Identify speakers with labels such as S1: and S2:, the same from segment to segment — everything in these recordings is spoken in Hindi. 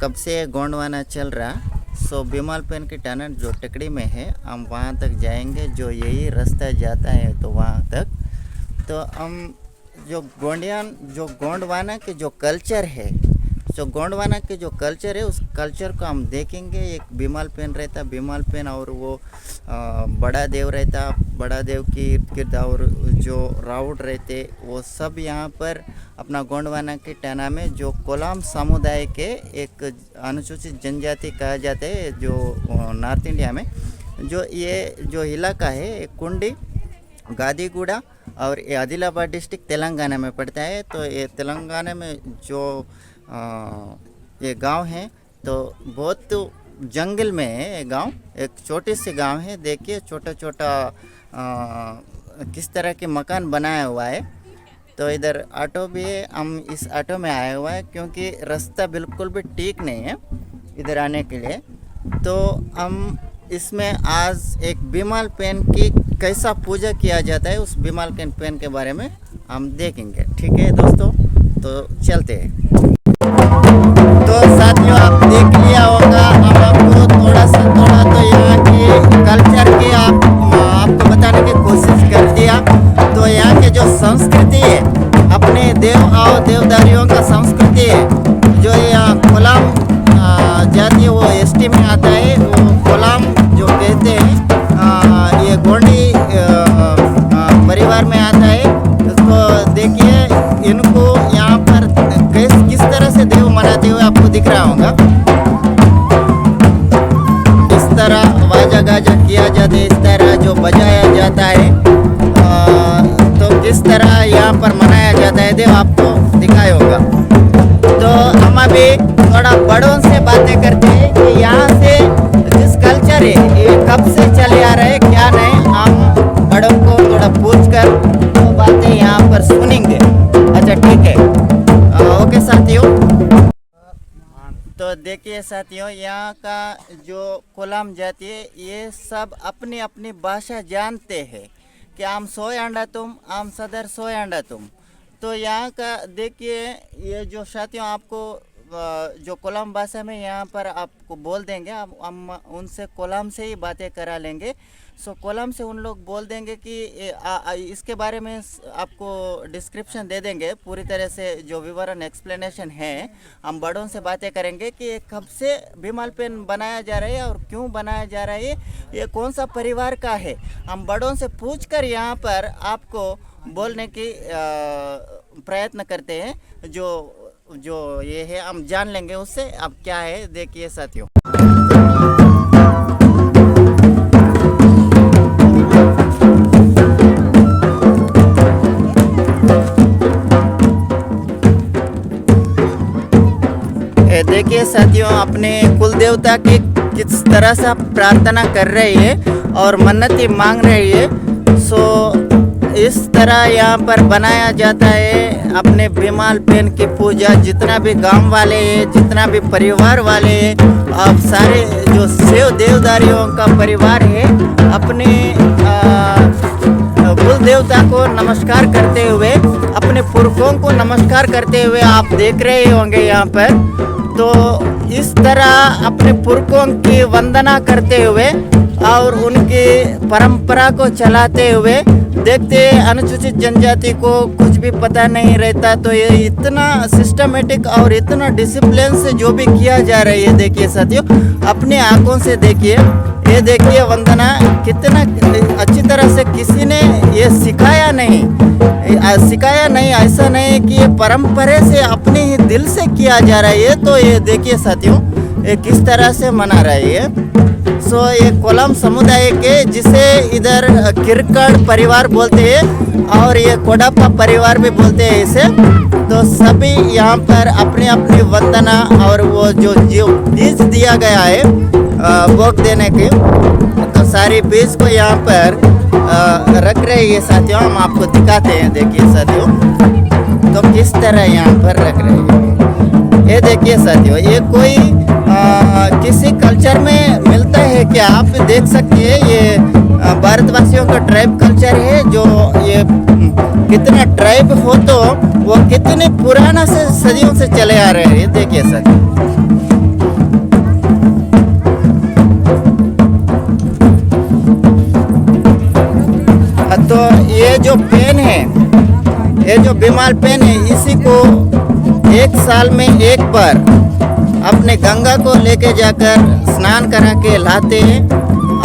S1: कब से गोंडवाना चल रहा। भीमाल पेन की टनल जो टिकड़ी में है, हम वहाँ तक जाएंगे। जो यही रास्ता जाता है तो वहाँ तक, तो हम जो गोंडवाना के जो कल्चर है, गोंडवाना के जो कल्चर है, उस कल्चर को हम देखेंगे। एक भीमाल पेन रहता, भीमाल पेन, और वो बड़ा देव रहता, बड़ा देव की इर्द गिर्द और जो राउट रहते, वो सब यहाँ पर अपना गोंडवाना की टना में जो कोलाम समुदाय के एक अनुसूचित जनजाति कहा जाता है, जो नॉर्थ इंडिया में जो ये जो इलाका है, एक कुंडी, गादीगुड़ा और ये आदिलाबाद डिस्ट्रिक्ट तेलंगाना में पड़ता है। तो ये तेलंगाना में जो ये गांव है, तो बहुत जंगल में है ये गांव। एक छोटी सी गांव है, देखिए छोटा छोटा किस तरह के मकान बनाया हुआ है। तो इधर ऑटो भी है, हम इस ऑटो में आए हुआ है क्योंकि रास्ता बिल्कुल भी ठीक नहीं है इधर आने के लिए। तो हम इसमें आज एक भीमाल पेन की कैसा पूजा किया जाता है, उस भीमाल पेन के बारे में हम देखेंगे। ठीक है दोस्तों, तो चलते हैं। तो साथियों, आप देख लिया होगा, हम आपको थोड़ा तो यहाँ के कल्चर के आपको बताने की कोशिश कर दिया। तो यहाँ के जो संस्कृति है, अपने देव और देवदारियों का संस्कृति है, जो यहाँ कोलाम जाति है, वो एसटी में आता है। वो कोलाम जो कहते हैं, ये गोंडी परिवार में आता है। तो देखिए, इनको यहाँ पर किस तरह से देव मनाते हुए आपको दिख रहा होगा। इस तरह वाजा गाजा किया जाता है, इस तरह जो बजाया जाता है, तो किस तरह यहाँ पर मनाया जाता है देव आपको दिखाया होगा। तो हम अभी थोड़ा बड़ों से बातें करते हैं कि यहाँ से जिस कल्चर है ये कब से चले आ रहे हैं, क्या नहीं, हम बड़ों को थोड़ा पूछ कर तो बातें यहाँ पर सुनेंगे। अच्छा ठीक है, ओके साथियों। तो देखिए साथियों, यहाँ का जो कोलाम जाति है, ये सब अपनी अपनी भाषा जानते हैं कि आम सोय अंडा तुम, आम सदर सोय अंडा तुम। तो यहाँ का देखिए, ये जो साथियों आपको जो कोलाम भाषा में यहाँ पर आपको बोल देंगे, हम उनसे कोलाम से ही बातें करा लेंगे। कोलाम से उन लोग बोल देंगे कि इसके बारे में आपको डिस्क्रिप्शन दे देंगे, पूरी तरह से जो विवरण एक्सप्लेनेशन है। हम बड़ों से बातें करेंगे कि कब से भीमाल पेन बनाया जा रहा है और क्यों बनाया जा रहा है, ये कौन सा परिवार का है। हम बड़ों से पूछकर यहाँ पर आपको बोलने की प्रयत्न करते हैं। जो ये है हम जान लेंगे उससे। अब क्या है देखिए साथियों। देखिए साथियों, अपने कुल देवता की किस तरह से प्रार्थना कर रही है और मन्नती मांग रही है। इस तरह यहाँ पर बनाया जाता है अपने भीमाल पेन की पूजा। जितना भी गांव वाले हैं, जितना भी परिवार वाले हैं, अब सारे जो शिव देवदारियों का परिवार है, अपने कुल देवता को नमस्कार करते हुए, अपने पुरखों को नमस्कार करते हुए आप देख रहे होंगे यहाँ पर। तो इस तरह अपने पुरखों की वंदना करते हुए और उनकी परंपरा को चलाते हुए देखते, अनुसूचित जनजाति को कुछ भी पता नहीं रहता। तो ये इतना सिस्टमेटिक और इतना डिसिप्लिन से जो भी किया जा रहा है, देखिए साथियों, अपने आंखों से देखिए। ये देखिए वंदना कितना अच्छी तरह से, किसी ने ये सिखाया नहीं, ऐसा नहीं कि ये परंपरा से अपने ही दिल से किया जा रहा है। तो ये देखिए साथियों, ये किस तरह से मना रही है। ये कोलाम समुदाय के, जिसे इधर किरकड़ परिवार बोलते हैं और ये कोडापा परिवार भी बोलते हैं इसे। तो सभी यहाँ पर अपनी अपनी वंदना और वो जो बीज दिया गया है भोग देने के, तो सारी बीज को यहाँ पर रख रहे हैं साथियों। हम आपको दिखाते हैं, देखिए साथियों, तो किस तरह यहाँ पर रख रहे हैं। ये देखिए साथियों, ये कोई किसी कल्चर में मिलता है क्या, आप देख सकते हैं। ये भारतवासियों का ट्राइब कल्चर है। जो ये कितना ट्राइब हो तो वो कितने पुराना से सदियों से चले आ रहे हैं। देखिए सर, तो ये जो पेन है, ये जो बीमाल पेन है, इसी को एक साल में एक बार अपने गंगा को लेके जाकर स्नान करा के लाते हैं।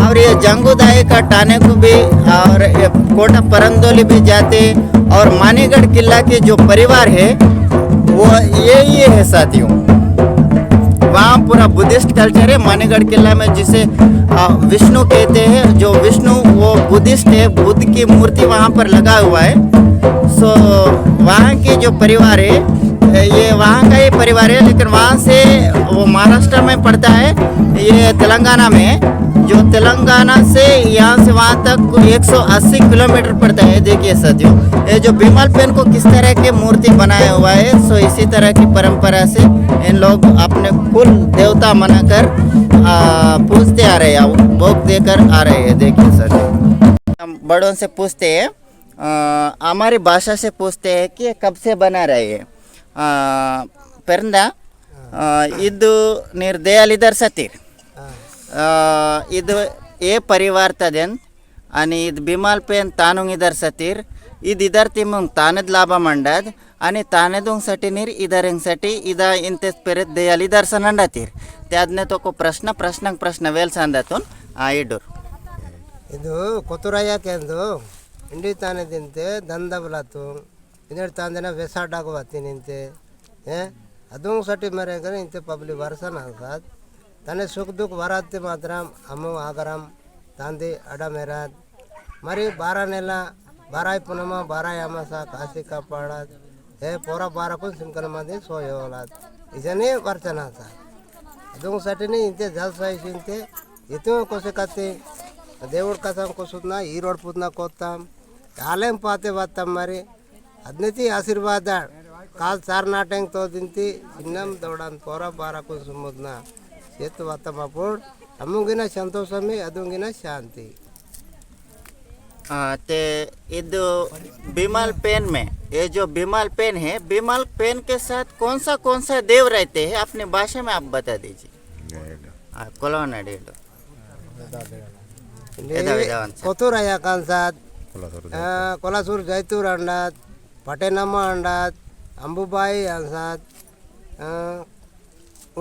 S1: और ये जंगूदाई का टाने को भी और ये कोटा परंदोली भी जाते हैं। और मानीगढ़ किला के जो परिवार है वो यही है साथियों, वहाँ पूरा बुद्धिस्ट कल्चर है। मानीगढ़ किला में जिसे विष्णु कहते हैं, जो विष्णु वो बुद्धिस्ट है, बुद्ध की मूर्ति वहाँ पर लगा हुआ है। सो वहाँ के जो परिवार है, ये वहाँ का ही परिवार है, लेकिन वहाँ से वो महाराष्ट्र में पड़ता है, ये तेलंगाना में। जो तेलंगाना से यहाँ से वहाँ तक 180 किलोमीटर पड़ता है। देखिए साथियों, ये जो बीमाल पेन को किस तरह की मूर्ति बनाया हुआ है। सो इसी तरह की परंपरा से इन लोग अपने कुल देवता मनाकर पूजते आ रहे हैं, भोग देकर आ रहे हैं। देखिए साथियों, हम बड़ों से पूछते हैं, हमारी भाषा से पूछते हैं कि कब से बना रहे हैं। Pernah ಇದು ನೀರು ದೇಯಾಲಿದರ್ सतीर ಇದು ए परिवार तदेन आणि ಇದು बिमाल पेन तानुंग इधर सतीर ಇದು इधर तिमुंग तानद लाभा मंडद आणि तानेदुंगसाठी नीर इधरिंगसाठी इदा इंतेस पेरेत देयाली दर्शन अंडातीर त्यादने तो को प्रश्न वेल सांदातून इडूर
S2: ಇದು ಕೊತುರಯ್ಯ ಕೆಂದು ಇಂಡಿ ತಾನೆ ತಿಂತೆ ದಂದಬಲಾತು ಇನ್ನೆರಡು ತಾಂದಿನ ವೆಸಾಡಾಗು ಬತ್ತಿ ನಿಂತೆ ಅದೊಂದು ಸಟಿ ಮರೆಗರೆ ಇಂತೆ ಪಬ್ಲಿಕ್ ವರ್ಷನ ಅನ್ಸಾದ್ ತನೆ ಸುಖ ದುಃಖ ವರಾತ್ತೆ ಮಾತ್ರ ಅಮ್ಮ ಆಗರಂ ತಾಂದಿ ಅಡ ಮೇರಾದ್ ಮರಿ 12 ನೆಲ 12 ಪುನಮ 12 ಅಮಾಸ ಕಾಸಿ ಕಾಪಾಡದ್ ಪೋರ 12 ಕು ಸಿಂಕನ ಮಂದಿ ಸೋಯೋಲಾದ್ ಇಜನೆ ವರ್ಷನ ಅನ್ಸಾದ್ ಅದೊಂದು ಸಟಿನಿ ಇಂತೆ ಜಲ್ಸಾಯಿಸಿ ಇಂತೆ ಇತು ಕೋಸೆ ಕತ್ತಿ దేవుడి కథం కూర్చున్నా ఈ రోడ్ పుట్టిన కొత్తాం కాలేం పాతే వస్తాం మరి అద్నతి ఆశీర్వాద కాల్ సార్ నాటంగ్ తో దింతి చిన్నం దౌడాన్ పోరా బారా కుసుముద్న చేతు వస్తాం అప్పుడు అమ్ముగిన సంతోషమే అదుంగిన శాంతి
S1: ते इधर बिमल पेन में ये जो बिमल पेन है, बिमल पेन के साथ कौन सा देव रहते हैं अपनी भाषा में आप बता दीजिए। कोलोना डेलो
S2: ಕೊತುರಯ್ಯ ಕಾನ್ಸಾದ್ ಕೊಲಾಸೂರ್ ಜೈತೂರ್ ಅಂಡಾದ್ ಪಟೇನಮ್ಮ ಅಂಡಾದ್ ಅಂಬುಬಾಯಿ ಅನ್ಸಾದ್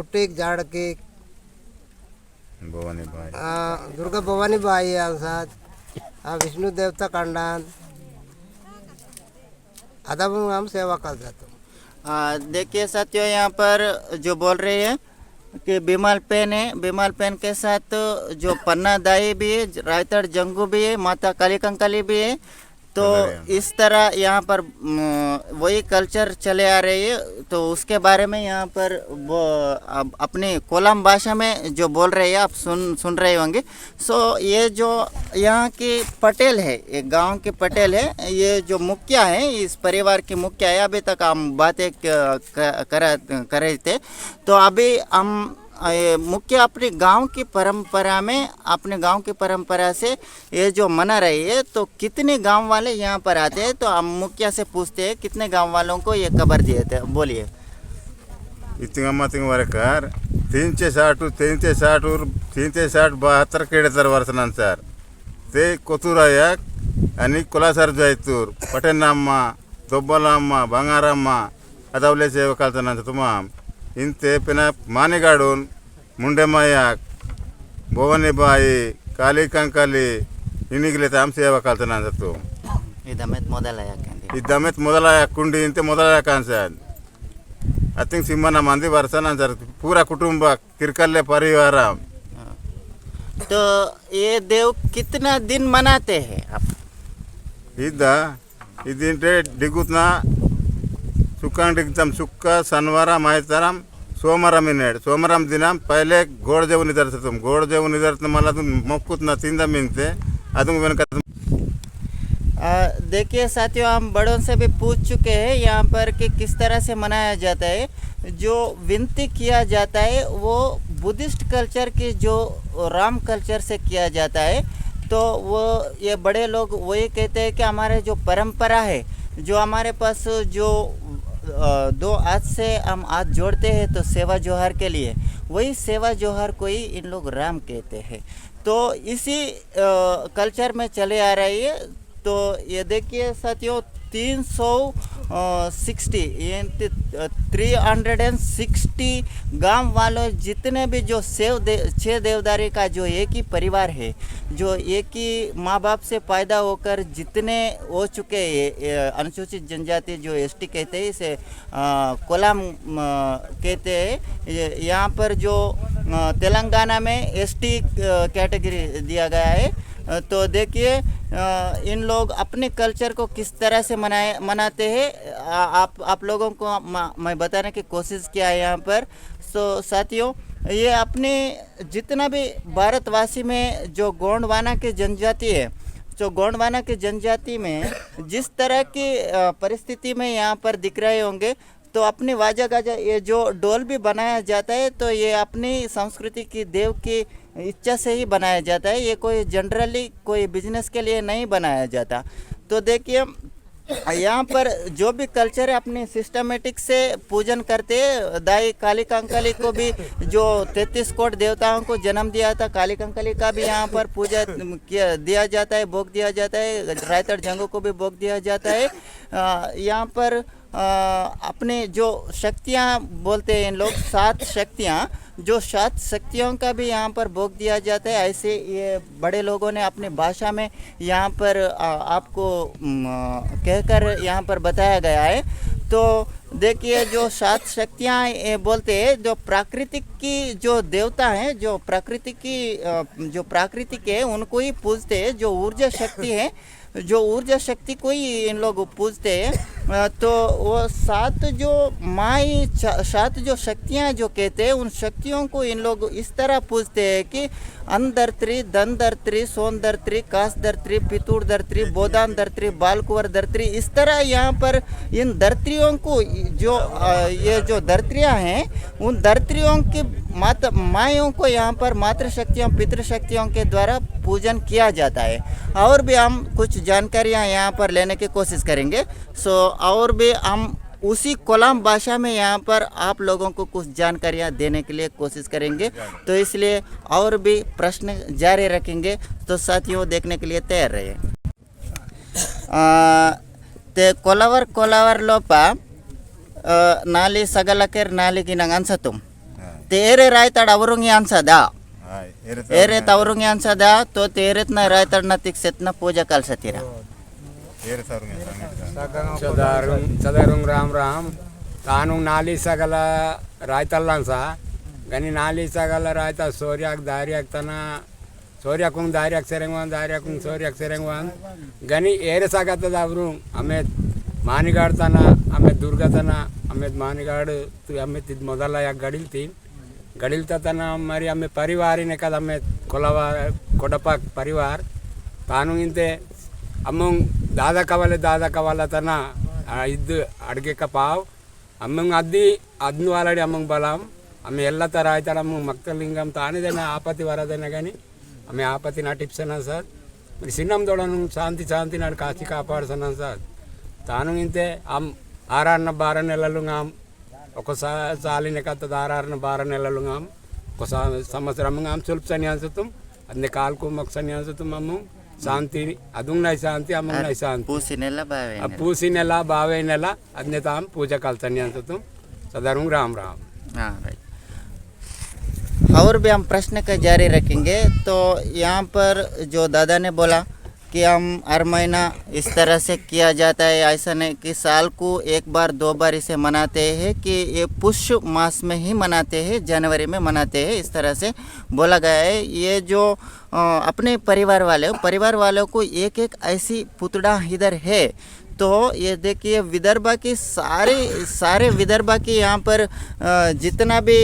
S2: ಉಟ್ಟಿಕ್ ಜಾಡಕಿಕ್ दुर्गा भवानी बाई अनसाद विष्णु देवता कांडान आधा हम सेवा कर जाते।
S1: देखिए साथियों, यहाँ पर जो बोल रहे हैं कि बिमल पेन है, बिमल पेन के साथ जो पन्ना दाई भी है, रायतड़ जंगू भी है, माता काली कंकाली भी है। तो इस तरह यहाँ पर वही कल्चर चले आ रही है। तो उसके बारे में यहाँ पर वो अपनी कोलम भाषा में जो बोल रहे हैं आप सुन रहे होंगे। सो ये जो यहाँ की पटेल है, एक गांव के पटेल है, ये जो मुखिया है, इस परिवार की मुखिया है। अभी तक हम बातें कर रहे थे। तो अभी हम मुख्य अपने गांव की परंपरा में, अपने गांव की परंपरा से ये जो मना रही है, तो कितने गांव वाले यहाँ पर आते हैं। तो हम मुखिया से पूछते हैं कितने गांव वालों को ये खबर दिए थे, बोलिए।
S3: इतंग 360 केडेतर वर्षानंतर ते कोतुरಯ್య आणि कोलासर जैतूर पटेनಮ್ಮ दोब्बलಮ್ಮ ಬಂಗಾರಮ್ಮ अदावले सेवकालतानंतर तुम्हा इंते पिना मानेगाडून मुंडेमयाक भवानीबाई काली कंकाली इनिगले ताम सेवा कालतानंतर तो इदमेत मोदलाया कुंडी इंते मोदलाया कांसाद अतिंग सिम्मना मंदी वर्षानंतर पूरा कुटुंब किरकल्ले परिवार।
S1: तो ये देव कितना दिन मनाते हैं आप?
S3: इदिंटे डिगुतना सुक्कांडिगतम सुक्का शनिवार मायताराम सोमवारम इनेड सोमवारम दिनम पहले गोड़ जेवण इधरतम गोड़ जेवण इधरत मला तुम मोक्कुतना तिंदा मिनते अदुम वेनक।
S1: देखिए साथियों, हम बड़ों से भी पूछ चुके हैं यहाँ पर कि किस तरह से मनाया जाता है। जो विनती किया जाता है वो बुद्धिस्ट कल्चर की जो राम कल्चर से किया जाता है। तो वो ये बड़े लोग वही कहते हैं कि हमारे जो परंपरा है, जो हमारे पास जो 2 हाथ से हम हाथ जोड़ते हैं तो सेवा जोहार के लिए, वही सेवा जोहार को ही इन लोग राम कहते हैं। तो इसी कल्चर में चले आ रही है। तो ये देखिए साथियों 360 गांव वालों जितने भी जो 6 देवदारी का जो एक ही परिवार है, जो एक ही माँ बाप से पैदा होकर जितने हो चुके हैं अनुसूचित जनजाति जो एसटी कहते हैं, इसे कोलाम कहते हैं। यहाँ पर जो तेलंगाना में एसटी कैटेगरी दिया गया है। तो देखिए इन लोग अपने कल्चर को किस तरह से मनाते हैं, आप लोगों को मैं बताने की कोशिश किया है यहाँ पर। तो साथियों ये अपने जितना भी भारतवासी में जो गोंडवाना के जनजाति है, जो गोंडवाना के जनजाति में जिस तरह की परिस्थिति में यहाँ पर दिख रहे होंगे, तो अपनी वाजा गाजा ये जो डोल भी बनाया जाता है, तो ये अपनी संस्कृति की देव की इच्छा से ही बनाया जाता है। ये कोई जनरली कोई बिजनेस के लिए नहीं बनाया जाता। तो देखिए यहाँ पर जो भी कल्चर है अपनी सिस्टमेटिक से पूजन करते हैं। दाई काली कंकाली को भी जो 33 कोट देवताओं को जन्म दिया था, काली कंकाली का भी यहाँ पर पूजा दिया जाता है, भोग दिया जाता है। रायतड़ जंगों को भी भोग दिया जाता है। यहाँ पर अपने जो शक्तियाँ बोलते हैं इन लोग 7 शक्तियाँ, जो 7 शक्तियों का भी यहाँ पर भोग दिया जाता है। ऐसे ये बड़े लोगों ने अपने भाषा में यहाँ पर आपको कहकर यहाँ पर बताया गया है। तो देखिए जो 7 शक्तियाँ बोलते हैं, जो प्राकृतिक की जो देवता हैं, जो प्रकृति की जो प्राकृतिक है उनको ही पूजते हैं। जो ऊर्जा शक्ति है, जो ऊर्जा शक्ति को ही इन लोग पूजते हैं। तो वो 7 जो माई 7 जो शक्तियाँ जो कहते हैं, उन शक्तियों को इन लोग इस तरह पूजते हैं कि अनधर्त्री, धनधर्त्री, सोनधर्त्री, कासधर्त्री, पितूरधर्त्री, बोदानधर्त्री, बालकुंवर धर्त्री, इस तरह यहाँ पर इन धर्त्रियों को जो ये जो धर्त्रियाँ हैं, उन धर्त्रियों की मायों को यहाँ पर मातृशक्तियों पितृशक्तियों के द्वारा पूजन किया जाता है। और भी हम कुछ जानकारियाँ यहाँ पर लेने की कोशिश करेंगे। और भी हम उसी कोलाम भाषा में यहाँ पर आप लोगों को कुछ जानकारियाँ देने के लिए कोशिश करेंगे। तो इसलिए और भी प्रश्न जारी रखेंगे। तो साथियों देखने के लिए तैयार रहिए। ते कोलावर लोपा नाली सगलकेर नाली की नंगन तुम तेरे रायतड़ अवरुंगी अनसदा एरे तवरुंगी अनसदा तो तेरे न रायतड़ न तिक्सेत न पूजा कल सतीरा
S4: सदरुंग राम राम तानु नाली सगल रायतल्लन सा गनी नाली सगल रायता सूर्याक दारियाक तना सूर्याकुंग दारियाक सेरेंगवान सूर्याक सेरेंगवान गनी एरे सागत दावरुंग हमें मानिगाड़ तना हमें दुर्गा तना हमें मानिगाड़ तू हमें तिद मोदला या गडिल तना मरी हमें परिवार ने कद हमें कोलवा कोडपा परिवार तानु इंते अम्मंग दादा कवाला तना इद्दु अड़गे का पाव अम्मंग अद्नु वालडी अम्मंग बलाम हमें एल्ला ತರ ಆಯ್ತಾಳ ಅಮ್ಮಂग ಮಕ್ಕಳಿಂಗಂ ತಾನಿದೇನ ಆಪತಿ ವರದೇನ ಗನಿ हमें ఆపతి నా టిప్స్ అన్నా సార్ మరి సిన్నం దొడను శాంతి నాడు కాచి కాపాడుసన్నా సార్ తాను ఇంతే ఆరాన్న 12 నెలలు గాం ఒకసారి సాలిన కత్త ఆరాన్న 12 నెలలు గాం ఒక సంవత్సరం గాం సుల్ప్ సన్యాసతం అన్ని కాల్కు మక్ సన్యాసతం అమ్మ शांति अदुंग नहीं शांति अमंग नहीं शांति पूसीनेला बावेनेला अदने ताम पूजा कलतन्यान तुम सदरुंग राम राम।
S1: हाँ राइट। और भी हम प्रश्न का जारी रखेंगे। तो यहाँ पर जो दादा ने बोला कि हम हर महीना इस तरह से किया जाता है, ऐसा नहीं कि साल को 1 बार 2 बार इसे मनाते हैं, कि ये पुष्य मास में ही मनाते हैं, जनवरी में मनाते हैं, इस तरह से बोला गया है। ये जो अपने परिवार वालों को एक ऐसी पुतड़ा इधर है। तो ये देखिए विदर्भा की सारे विदर्भा की यहाँ पर जितना भी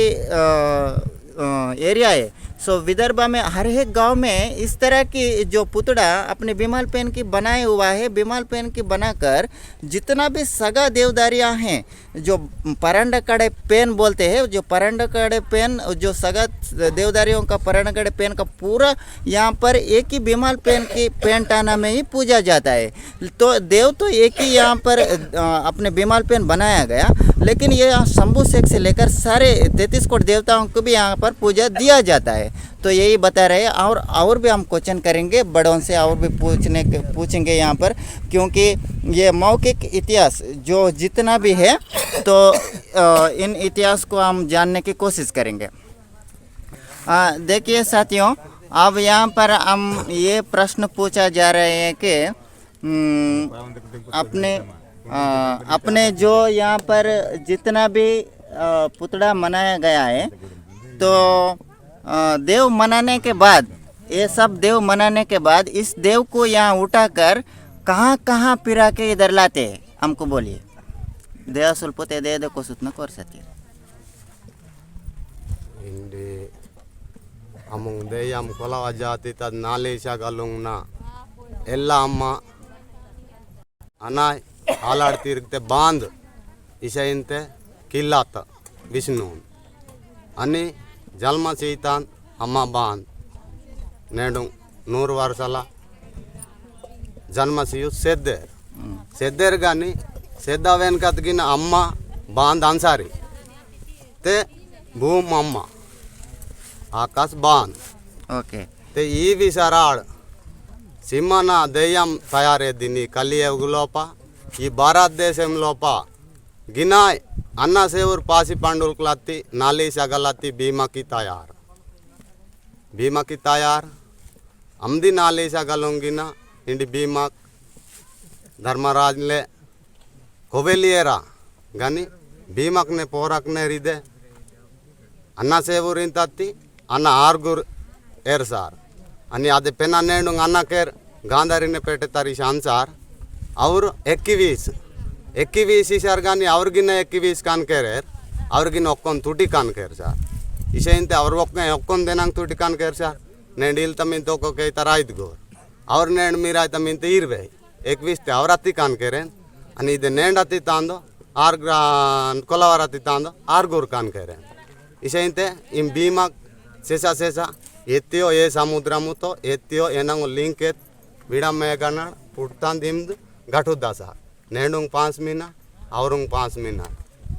S1: एरिया है, सो विदर्भा में हर एक गांव में इस तरह की जो पुतड़ा अपने बिमल पेन की बनाए हुआ है। बिमल पेन की बनाकर जितना भी सगा देवदारियाँ हैं, जो परंडकड़े पेन बोलते हैं, जो परंडकड़े पेन जो सगा देवदारियों का परंडकड़े पेन का पूरा यहाँ पर एक ही बिमल पेन की पेंटाना में ही पूजा जाता है। तो देव तो एक ही यहाँ पर अपने बिमल पेन बनाया गया, लेकिन ये शंभू शेख से लेकर सारे 33 कोट देवताओं को भी यहाँ पर पूजा दिया जाता है। तो यही बता रहे हैं, और भी हम क्वेश्चन करेंगे बड़ों से, और भी पूछेंगे यहाँ पर, क्योंकि ये मौखिक इतिहास जो जितना भी है तो इन इतिहास को हम जानने की कोशिश करेंगे। देखिए साथियों, अब यहाँ पर हम ये प्रश्न पूछा जा रहे हैं कि अपने जो यहाँ पर जितना भी पुतला मनाया गया है, तो देव मनाने के बाद, ये सब देव मनाने के बाद इस देव को यहाँ उठाकर कहाँ कहाँ पिरा के इधर लाते हैं, हमको बोलिए। देव सुल्पोते दे को सुतना कर सकते
S5: इंडी अमुंग देयम कोलावा जाति तद नालेशा गलुंगना एल्ला अम्मा अनाय आलाड़तीरते बांध इशयंते किल्लात विष्णु अनि जन्म सीतान अम्मा बांध नेडु 100 वर्षाला जन्म सीयु सेद्देर गानी सेद्दा वेनकतगिन अम्मा बांध अंसारी ते भूम अम्मा आकाश बांध
S1: ఓకే
S5: ते ఈ విసరాడ్ సింహన దెయ్యం తయారైంది కలియుగ లోప ఈ భారతదేశం లోప గినాయ్ అన్న సేవర్ పాసి పండులకి నాలి సగలతి భీమకి తయార్ అమ్ది నాలి సగలంగిన ఇండి భీమక్ ధర్మరాజ్లే కొవెలియరా గని భీమక్నే పోరక్నే రిదే అన్న సేవూరిన్ తత్తి అన్న ఆర్గుర్ ఏర్ సార్ అని అది పెన్ అన్నేడు అన్న కేర్ గాంధారిని పెట్టేతారు ఈ అన్సార్ ಅವರು 21 ಸರ್ కానీ ಅವ್ರಿಗಿನ್ನ 21 ಕಾನ್ಕೇರ್ ಅವ್ರಿಗಿನ್ನ ಒಕ್ಕೊಂದು ತುಟಿ ಕಾನ್ಕೇರ್ ಸರ್ ಇಶೆಂತೆ ಅವ್ರ ಒಕ್ಕೊಂದು ದೇನಂಗೆ ತುಟಿ ಕಾನ್ಕೇರ್ ಸರ್ నేను ఇల్తమింత ఒక్కొక్క ఇతర 5 గోర్ ಅವ್ರ నేను మీరు అయితమింత 20 21 ಅವ್ರ ಹತ್ತಿ ಕಾನ್ಕೇರೇನ್ అని ఇది నేను ಹತ್ತಿ ತಾಂದು 6 ಕೊಲವರ ಹತ್ತಿ ತಾಂದು 6 గోర్ ಕಾನ್ಕೇರೇನ್ ఇశెంతే ఇం భీమక్ శేష ఎత్తియో ఏ సముద్రముతో ఎత్తియో ఏనంగు లింక్ ఎత్ విడమ్ మేఘన పుట్టాన్ దిమ్ద్ గఠుద్దా సార్ నేను 5 मीना और 5 मीना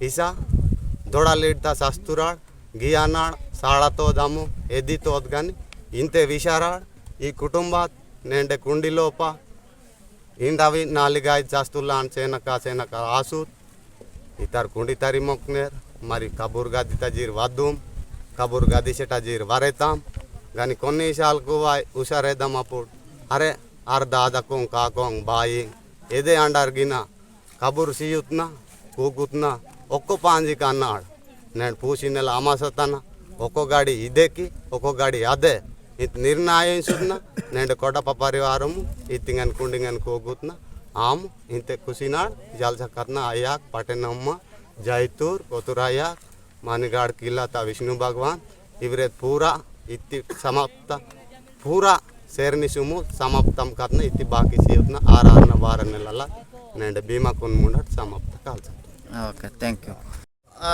S5: इसा दौड़ा लीडता शस्तुराड़ गियानाड़ साड़ा तो दामु एदी तोद गानी इंते विशाराड़ ई कुटुंबात नेंडे कुंडिलोप इंडवी नालिगाय जास्तुल्ला सेनका आसूत इतर कुंडी तारी मोकनेर मरी कबूर गादी तजीर वादूम कबूर गादी सेटा जीर वारेताम गानी कोन्नी साल को वाय उषारेदम अपुड अरे आर दादाकों काकों बाई एदे अंडार गिना कबूर सीयुतना कूकुतना ఒక్కో పాంజికి అన్నాడు నేను పూసి నెల అమాసతన ఒక్కో గాడి ఇదేకి ఒక్కో గాడి అదే ఇది నిర్ణయం సున్నా నేను కొడప పరివారం ఇతింగన్ కుండింగన్ కోగుతున్నా ఆమ్ ఇంతే కుసినాడు జల్సకర్న అయ్యాక్ పటనమ్మ జైతూర్ కొతురయ్యాక్ మానిగాడ్ కిల్లాత విష్ణు భగవాన్ ఇవరే పూరా ఇతి సమాప్త పూరా शेरनी सुमु समाप्तम करना इति बाकी सीयुतना 6 నెలల నేను భీమా కొన్ముండ समाप्त काल
S1: ओके थैंक यू।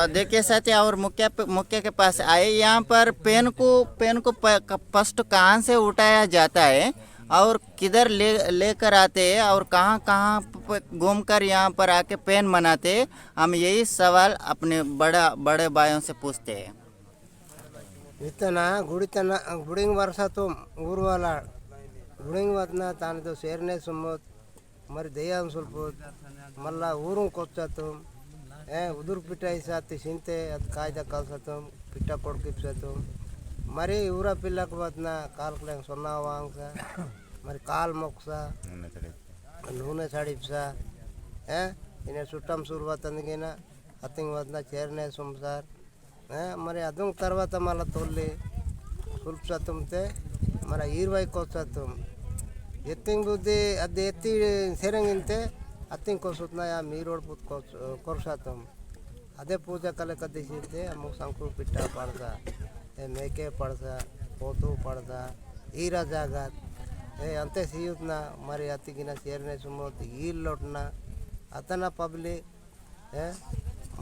S1: देखिए साथी, और मुखिया के पास आए। यहाँ पर पेन को फर्स्ट कहाँ से उठाया जाता है और किधर लेकर आते हैं और कहाँ कहाँ घूमकर यहाँ पर आके पेन मनाते हैं, हम यही सवाल अपने बड़े भाइयों से पूछते हैं।
S2: इतना गुड़िंग वर्षा तो ऊरवाला गुड़िंग वतना ताने तो शेरने सुमत मरी दयाम सुल्पोत मल्ला ऊरुं कोच्चातुम उदुर पिटाई साथी सिंते अद कायदा कलसतुम पिट्टा कोडकिप्सतुम मरी ऊरा पिल्लक वतना काल क्लेंग सोना वांगसा मरी काल मोक्सा नूने साड़िप्सा इन्हें सुट्टम सुरवतंदिगिना अतिंग वतना शेरने सुमसार మరి అదం తర్వాత మళ్ళీ తొల్లి సుల్పసతం తే మన 20 కోసతం ఎత్తింగ్ బుద్ధి అది ఎత్తి సెరంగింతే అత్తింగ్ కోసతున్నా యా మీరోడ్ పుత్ కోర్సతం అదే పూజ కలే కదిసితే అమ్మ సంకు పిట్ట పడదా మేకే పడదా పోతు పడదా ఈరా జాగత్ అంతే సీయుత్నా మరి అత్తిగిన చేరనే సుమోత్ ఈల్లోట్న అతన పబ్లిక్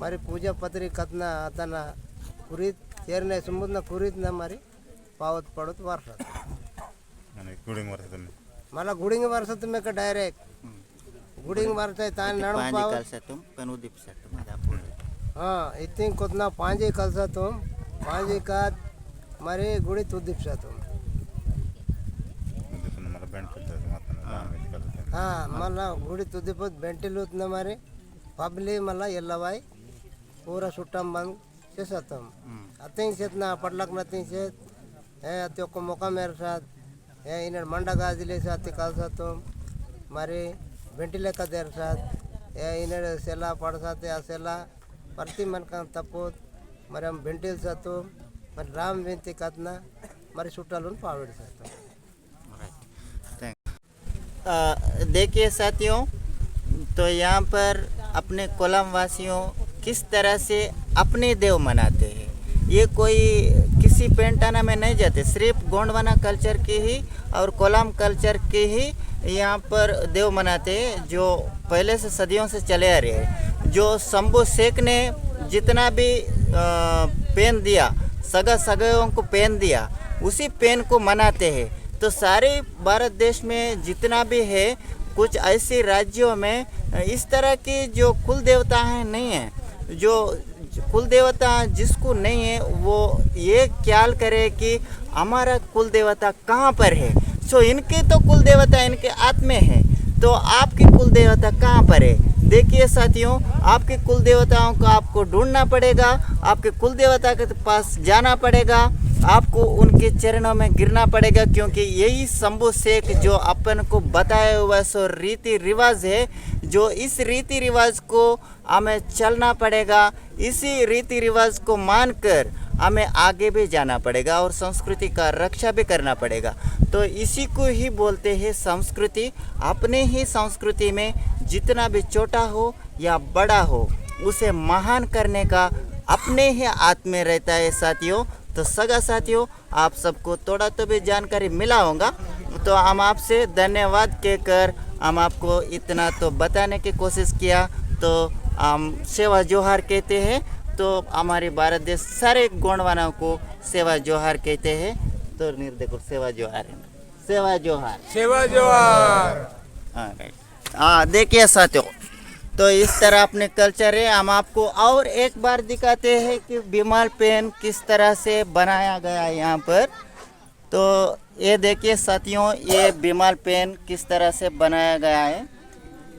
S2: మరి పూజా పత్రి కథన అతన कुरीत चेरने समुद्र कुरीत न मारी पावत पड़त वर्ष मला गुडिंग वर्ष तुम्हें का डायरेक्ट गुडिंग वर्ष तान नड़ पावत
S1: तुम पेनुदीप से तुम आधा पूरे
S2: इतनी कोतना पांजी कलसा तुम पांजी का मरे गुड़ी तू दिपसा तुम मला गुड़ी तू दिपत बेंटिलूत न मारे पब्ली मला एल्लवाई पूरा सुट्टम बंद చేసేస్తాం అతింగ్ చేతన పడ్లక్ నతింగ్ చేత్ అతి ఒక్క ముఖం మేరసాద్ ఈనాడు మండ గాజులేసి అతి కలసత్వం మరి వెంటిలేక తెరసాద్ ఈనాడు సెల పడసాతే ఆ సెల ప్రతి మనకం తప్పు మరి బెంటిల్ సత్తు మరి రామ్ వింతి కథన మరి చుట్టాలను పావిడిసేస్తాం
S1: देखिए साथियों, तो यहाँ पर अपने कोलम वासियों किस तरह से अपने देव मनाते हैं। ये कोई किसी पेंटाना में नहीं जाते, सिर्फ गोंडवाना कल्चर के ही और कोलम कल्चर के ही यहाँ पर देव मनाते हैं, जो पहले से सदियों से चले आ रहे हैं। जो शंभू शेख ने जितना भी पेन दिया, सगों को पेन दिया, उसी पेन को मनाते हैं। तो सारे भारत देश में जितना भी है, कुछ ऐसे राज्यों में इस तरह की जो कुल देवता हैं नहीं है। जो कुल देवता जिसको नहीं है वो ये ख्याल करे कि हमारा कुल देवता कहाँ पर है। सो इनके तो कुल देवता इनके आत्मे है, तो आपकी कुल देवता कहाँ पर है। देखिए साथियों, आपके कुल देवताओं को आपको ढूंढना पड़ेगा, आपके कुल देवता के पास जाना पड़ेगा, आपको उनके चरणों में गिरना पड़ेगा, क्योंकि यही शंभू शेख जो अपन को बताया हुआ सो रीति रिवाज है। जो इस रीति रिवाज को हमें चलना पड़ेगा, इसी रीति रिवाज को मानकर हमें आगे भी जाना पड़ेगा और संस्कृति का रक्षा भी करना पड़ेगा। तो इसी को ही बोलते हैं संस्कृति। अपने ही संस्कृति में जितना भी छोटा हो या बड़ा हो, उसे महान करने का अपने ही हाथ में रहता है साथियों। तो सगा साथियों, आप सबको थोड़ा तो भी जानकारी मिला होगा, तो हम आपसे धन्यवाद कहकर हम आपको इतना तो बताने की कोशिश किया। तो हम सेवा जोहार कहते हैं, तो हमारे भारत देश सारे गोंडवानों को सेवा जोहार कहते हैं। तो निर्देश सेवा जोहार है, सेवा जोहार,
S4: सेवा जोहार।
S1: हाँ राइट। हाँ देखिए साथियों, तो इस तरह अपने कल्चर है। हम आपको और एक बार दिखाते हैं कि बीमाल पेन किस तरह से बनाया गया है यहाँ पर। तो ये देखिए साथियों, ये बीमाल पेन किस तरह से बनाया गया है।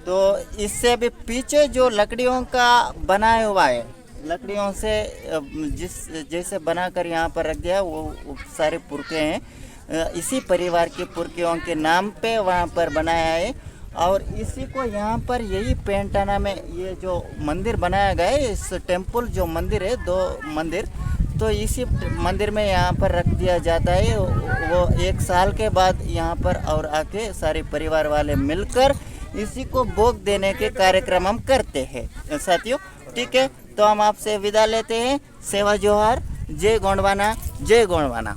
S1: तो इससे भी पीछे जो लकड़ियों का बनाया हुआ है, लकड़ियों से जैसे बनाकर यहाँ पर रख दिया, वो सारे पुरखे हैं, इसी परिवार के पुरखियों के नाम पे वहाँ पर बनाया है। और इसी को यहाँ पर यही पेंटाना में ये जो मंदिर बनाया गया है, इस टेम्पल जो मंदिर है, 2 मंदिर, तो इसी मंदिर में यहाँ पर रख दिया जाता है। वो 1 साल के बाद यहाँ पर और आके सारे परिवार वाले मिलकर इसी को भोग देने के कार्यक्रम हम करते हैं साथियों। ठीक है, तो हम आपसे विदा लेते हैं। सेवा जोहार, जय गोंडवाना, जय गोंडवाना।